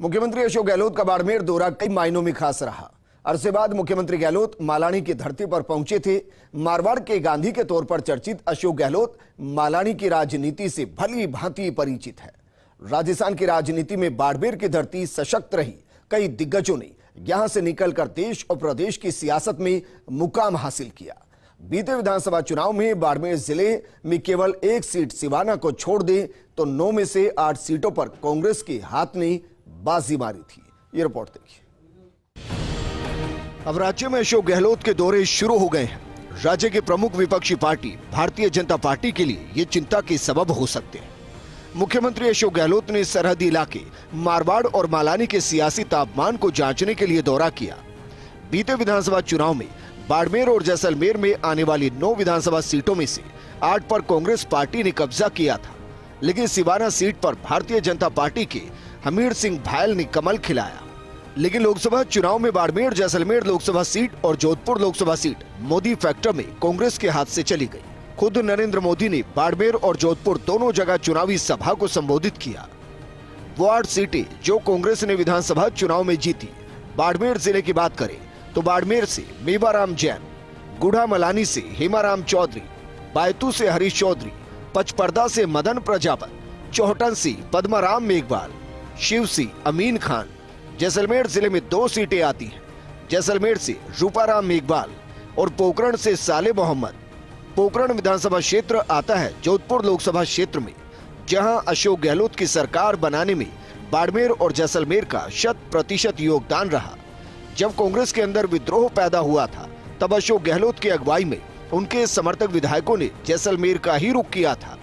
मुख्यमंत्री अशोक गहलोत का बाड़मेर दौरा कई मायनों में खास रहा। अरसे बाद मुख्यमंत्री गहलोत मालानी की धरती पर पहुंचे थे। मारवाड़ के गांधी के तौर पर चर्चित अशोक गहलोत मालानी की राजनीति से भली भांति परिचित है। राजस्थान की राजनीति में बाड़मेर की धरती सशक्त रही। कई दिग्गजों ने यहां से निकलकर देश और प्रदेश की सियासत में मुकाम हासिल किया। बीते विधानसभा चुनाव में बाड़मेर जिले में केवल एक सीट सिवाना को छोड़ दे तो 9 में से 8 सीटों पर कांग्रेस के हाथ ने बाजी मारी थी। ये रिपोर्ट देखिए। अब राज्य में अशोक गहलोत के दौरे शुरू हो गए हैं। राज्य के प्रमुख विपक्षी पार्टी भारतीय जनता पार्टी के लिए ये चिंता के सबब हो सकते हैं। मुख्यमंत्री अशोक गहलोत ने सरहदी इलाके मारवाड़ और मालानी के सियासी तापमान को जांचने के लिए दौरा किया। बीते विधानसभा चुनाव में बाड़मेर और जैसलमेर में आने वाली 9 विधानसभा सीटों में से 8 पर कांग्रेस पार्टी ने कब्जा किया था, लेकिन सिवाना सीट पर भारतीय जनता पार्टी के हमीर सिंह भायल ने कमल खिलाया। लेकिन लोकसभा चुनाव में बाड़मेर जैसलमेर लोकसभा सीट और जोधपुर लोकसभा सीट मोदी फैक्टर में कांग्रेस के हाथ से चली गई। खुद नरेंद्र मोदी ने बाड़मेर और जोधपुर दोनों जगह चुनावी सभा को संबोधित किया। वो 8 सीटें जो कांग्रेस ने विधानसभा चुनाव में जीती। बाड़मेर जिले की बात करें तो बाड़मेर से मेवाराम जैन, गुढ़ामलानी से हेमाराम चौधरी, बायतू से हरीश चौधरी, पचपर्दा से मदन प्रजापत, चौहटन से पद्माराम मेघवाल, शिव से अमीन खान। जैसलमेर जिले में 2 सीटें आती हैं। जैसलमेर से रूपाराम मेघवाल और पोखरण से साले मोहम्मद। पोखरण विधानसभा क्षेत्र आता है जोधपुर लोकसभा क्षेत्र में, जहां अशोक गहलोत की सरकार बनाने में बाड़मेर और जैसलमेर का 100% योगदान रहा। जब कांग्रेस के अंदर विद्रोह पैदा हुआ था तब अशोक गहलोत की अगुवाई में उनके समर्थक विधायकों ने जैसलमेर का ही रुख किया था।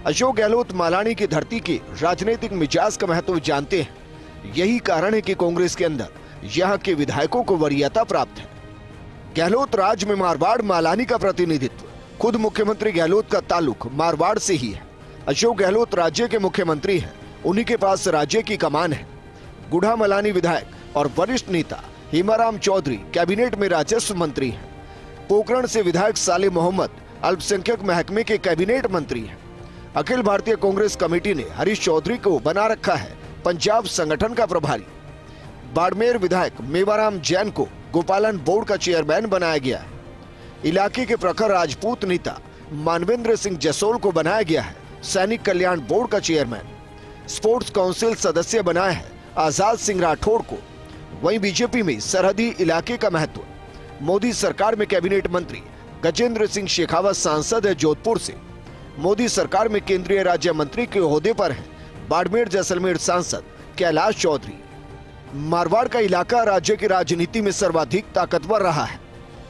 अशोक गहलोत मालानी की धरती के राजनीतिक मिजाज का महत्व जानते हैं। यही कारण है कि कांग्रेस के अंदर यहाँ के विधायकों को वरीयता प्राप्त है। गहलोत राज में मारवाड़ मालानी का प्रतिनिधित्व। खुद मुख्यमंत्री गहलोत का ताल्लुक मारवाड़ से ही है। अशोक गहलोत राज्य के मुख्यमंत्री हैं, उन्हीं के पास राज्य की कमान है। गुढ़ामलानी विधायक और वरिष्ठ नेता हेमाराम चौधरी कैबिनेट में राजस्व मंत्री हैं। पोखरण से विधायक साले मोहम्मद अल्पसंख्यक महकमे के कैबिनेट मंत्री हैं। अखिल भारतीय कांग्रेस कमेटी ने हरीश चौधरी को बना रखा है पंजाब संगठन का प्रभारी। बाड़मेर विधायक मेवाराम जैन को गोपालन बोर्ड का चेयरमैन बनाया गया है। इलाके के प्रखर राजपूत नेता मानवेंद्र सिंह जसोल को बनाया गया है सैनिक कल्याण बोर्ड का चेयरमैन। स्पोर्ट्स काउंसिल सदस्य बनाया है आजाद सिंह राठौड़ को। वहीं बीजेपी में सरहदी इलाके का महत्व। मोदी सरकार में कैबिनेट मंत्री गजेंद्र सिंह शेखावत सांसद है जोधपुर से। मोदी सरकार में केंद्रीय राज्य मंत्री के ओहदे पर है बाड़मेर जैसलमेर सांसद कैलाश चौधरी। मारवाड़ का इलाका राज्य की राजनीति में सर्वाधिक ताकतवर रहा है।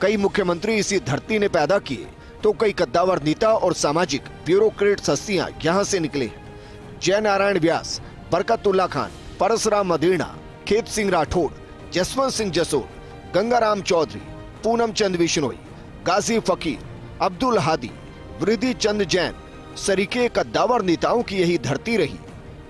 कई मुख्यमंत्री इसी धरती ने पैदा किए तो कई कद्दावर नेता और सामाजिक ब्यूरोक्रेट हस्तियां यहां से निकले हैं। जय नारायण व्यास, बरकतुल्ला खान, परसराम मदेना, खेत सिंह राठौड़, जसवंत सिंह जसोल, गंगाराम चौधरी, पूनम चंद बिश्नोई, गाजी फकीर, अब्दुल हादी, वृद्धि चंद जैन सरीके कद्दावर नेताओं की यही धरती रही।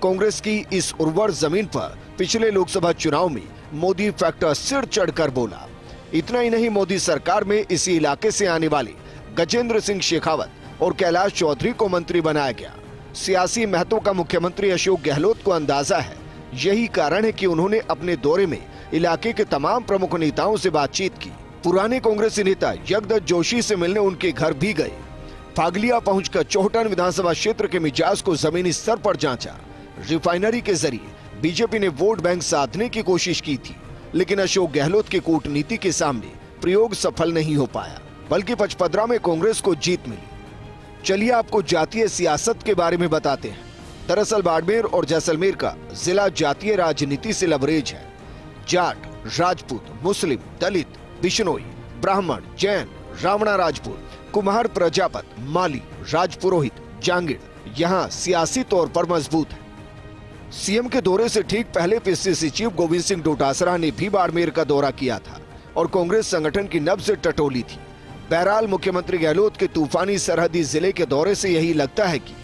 कांग्रेस की इस उर्वर जमीन पर पिछले लोकसभा चुनाव में मोदी फैक्टर सिर चढ़कर बोला। इतना ही नहीं, मोदी सरकार में इसी इलाके से आने वाले गजेंद्र सिंह शेखावत और कैलाश चौधरी को मंत्री बनाया गया। सियासी महत्व का मुख्यमंत्री अशोक गहलोत को अंदाजा है। यही कारण है कि उन्होंने अपने दौरे में इलाके के तमाम प्रमुख नेताओं से बातचीत की। पुराने कांग्रेसी नेता जगदत्त जोशी से मिलने उनके घर भी गए। फागलिया पहुंचकर चौहटन विधानसभा क्षेत्र के मिजाज को जमीनी स्तर पर जांचा। रिफाइनरी के जरिए बीजेपी ने वोट बैंक साधने की कोशिश की थी, लेकिन अशोक गहलोत के कूटनीति के सामने प्रयोग सफल नहीं हो पाया, बल्कि पचपदरा में कांग्रेस को जीत मिली। चलिए आपको जातीय सियासत के बारे में बताते हैं। दरअसल बाड़मेर और जैसलमेर का जिला जातीय राजनीति से लबरेज है। जाट, राजपूत, मुस्लिम, दलित, बिश्नोई, ब्राह्मण, जैन, रावणा राजपूत, कुम्हार प्रजापत, माली, राजपुरोहित, जांगिड़ यहाँ सियासी तौर पर मजबूत है। सीएम के दौरे से ठीक पहले पीसीसी चीफ गोविंद सिंह डोटासरा ने भी बाड़मेर का दौरा किया था और कांग्रेस संगठन की नब्ज टटोली थी। बहरहाल मुख्यमंत्री गहलोत के तूफानी सरहदी जिले के दौरे से यही लगता है कि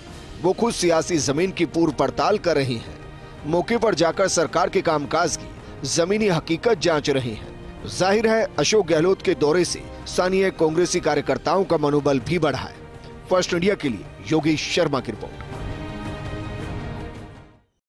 वो खुद सियासी जमीन की पूर्व पड़ताल कर रहे हैं। मौके पर जाकर सरकार के कामकाज की जमीनी हकीकत जांच रहे हैं। जाहिर है अशोक गहलोत के दौरे से स्थानीय कांग्रेसी कार्यकर्ताओं का मनोबल भी बढ़ा है। फर्स्ट इंडिया के लिए योगेश शर्मा की रिपोर्ट।